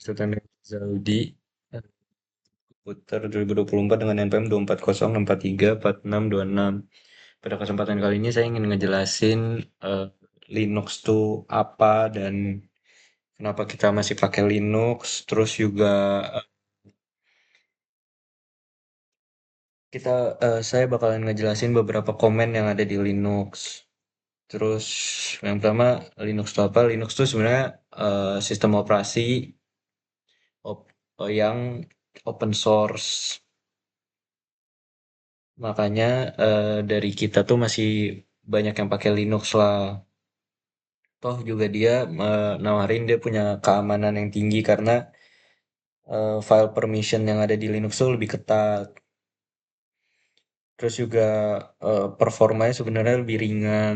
Sultan Saudi putar 2024 dengan npm 240 643 46. Pada kesempatan kali ini saya ingin ngejelasin eh, Linux tuh apa dan kenapa kita masih pakai Linux. Terus juga eh, saya bakalan ngejelasin beberapa komen yang ada di Linux. Terus yang pertama, Linux itu apa? Linux itu sebenarnya sistem operasi yang open source. Makanya dari kita tuh masih banyak yang pakai Linux lah. Toh juga dia nawarin dia punya keamanan yang tinggi karena file permission yang ada di Linux tuh lebih ketat. Terus juga performanya sebenarnya lebih ringan.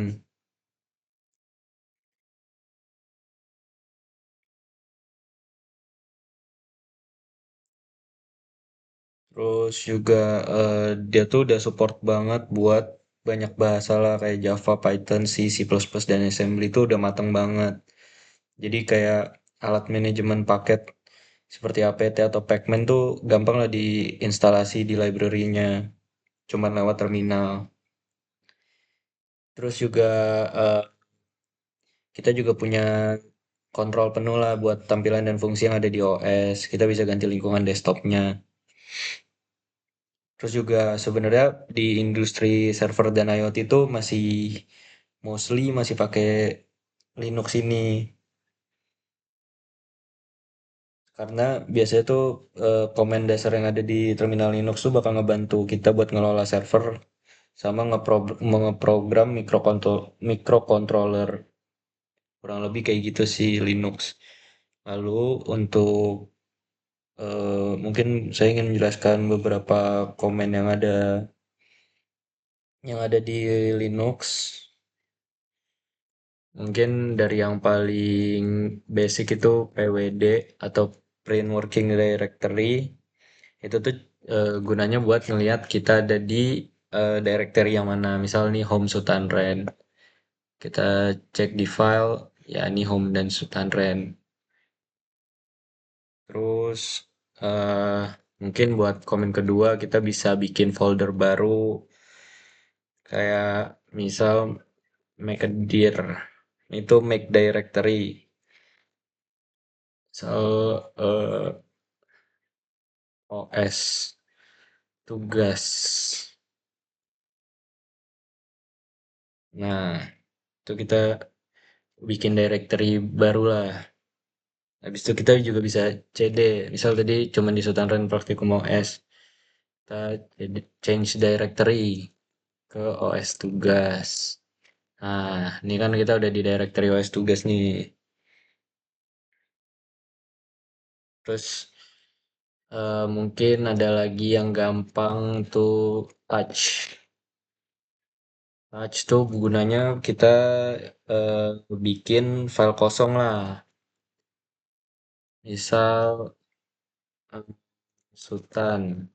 Terus juga dia tuh udah support banget buat banyak bahasa lah kayak Java, Python, C, C++, dan assembly itu udah mateng banget. Jadi kayak alat manajemen paket seperti apt atau pacman tuh gampang lah diinstalasi di library-nya, cuman lewat terminal. Terus juga eh, kita juga punya kontrol penuh lah buat tampilan dan fungsi yang ada di OS. Kita bisa ganti lingkungan desktopnya. Terus juga sebenarnya di industri server dan IoT itu masih mostly masih pakai Linux ini karena biasanya tuh komen dasar yang ada di terminal Linux tuh bakal ngebantu kita buat ngelola server sama ngeprogram mikrocontroller. Kurang lebih kayak gitu sih Linux. Lalu untuk mungkin saya ingin menjelaskan beberapa komen yang ada di Linux. Mungkin dari yang paling basic itu PWD atau Print Working Directory. Itu tuh gunanya buat ngelihat kita ada di directory yang mana. Misal nih home Sutanren. Kita cek di file, ya ini home dan Sutanren. Terus eh mungkin buat komen kedua kita bisa bikin folder baru kayak misal make a dir itu make directory. So OS tugas. Nah, itu kita bikin directory baru lah. Habis itu kita juga bisa CD. Misal tadi cuma di Sultan Praktikum OS. Kita change directory ke OS tugas. Nah, ini kan kita udah di directory OS tugas nih. Terus mungkin ada lagi yang gampang tuh touch. Touch tuh gunanya kita bikin file kosong lah. Misal eh, sultan.txt.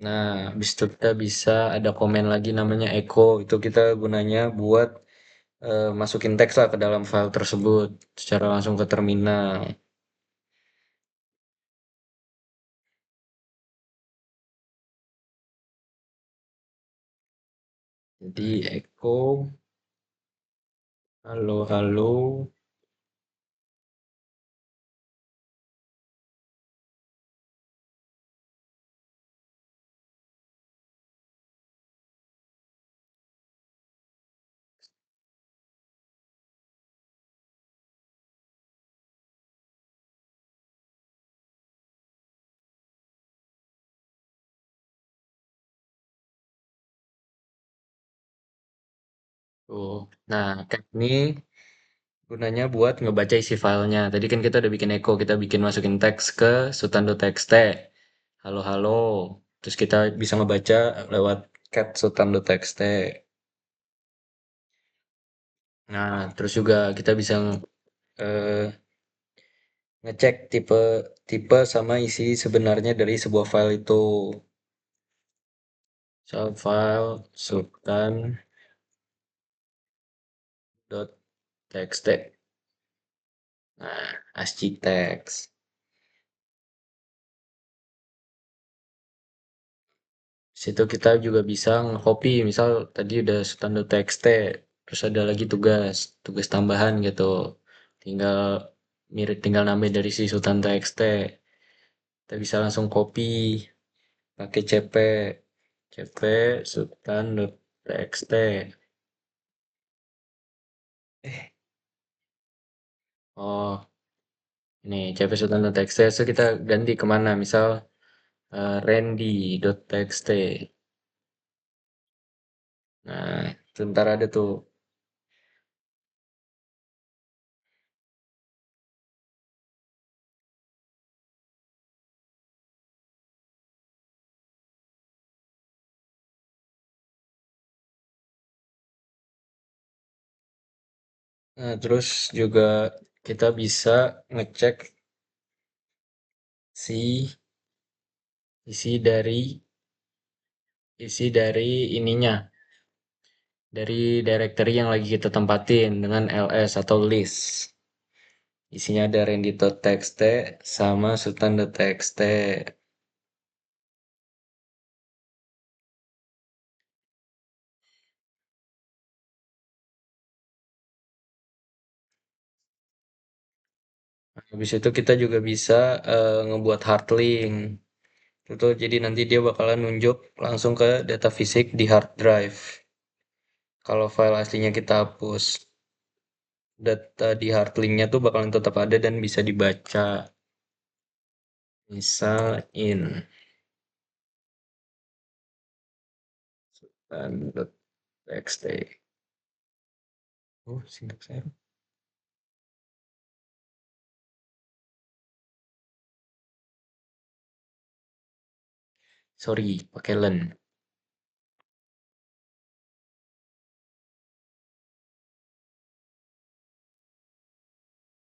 Nah, habis itu kita bisa ada komen lagi namanya echo. Itu kita gunanya buat masukin teks lah ke dalam file tersebut secara langsung ke terminal. Jadi echo, halo halo. Tuh. Nah, kayak ini gunanya buat ngebaca isi filenya. Tadi kan kita udah bikin echo, kita bikin masukin teks ke sultan.txt. Halo halo. Terus kita bisa ngebaca lewat cat sultan.txt. Nah, terus juga kita bisa eh, ngecek tipe tipe sama isi sebenarnya dari sebuah file itu. Misal file sultan.txt. Nah, ASCII text. Situ kita juga bisa nge-copy, misal tadi udah sultan.txt, terus ada lagi tugas tambahan gitu. Tinggal tinggal nambah dari si sultan.txt. Kita bisa langsung copy pakai cp sultan.txt. Eh, oh, ini cp sultan.txt, so kita ganti kemana? Misal randy.txt. Nah, sebentar ada tuh. Nah, terus juga kita bisa ngecek si isi dari isi dari ininya, dari directory yang lagi kita tempatin dengan ls atau list. Isinya ada randy.txt sama sultan.txt. Habis itu kita juga bisa ngebuat hard link. Itu jadi nanti dia bakalan nunjuk langsung ke data fisik di hard drive. Kalau file aslinya kita hapus, data di hard linknya tuh bakalan tetap ada dan bisa dibaca. Misal sultan.txt. Oh, singkat saya. Sorry, pakai len.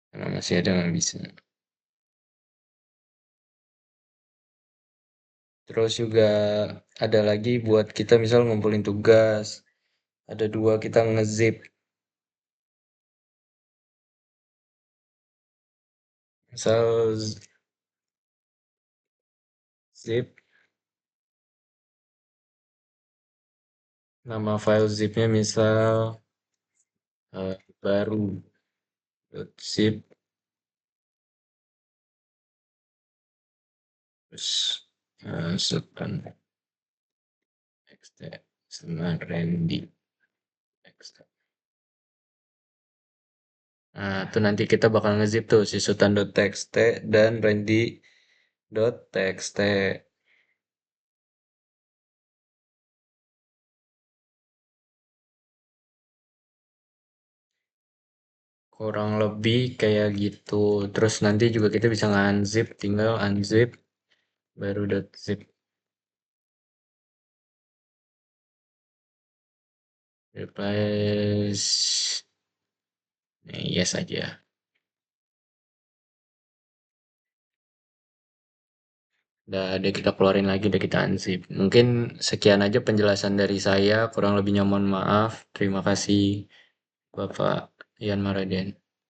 Karena masih ada nggak bisa. Terus juga ada lagi buat kita misal ngumpulin tugas. Ada dua kita ngezip. Misal zip, nama file zipnya misal baru.zip, terus sultan txt sama randy txt. Nah, itu nanti kita bakal ngezip tuh si sultan.txt dan randy.txt. Kurang lebih kayak gitu. Terus nanti juga kita bisa nge-unzip, tinggal unzip baru .zip replace. Nih, yes aja. Udah kita keluarin lagi, udah kita unzip. Mungkin sekian aja penjelasan dari saya, kurang lebihnya mohon maaf. Terima kasih Bapak Ian Maraden.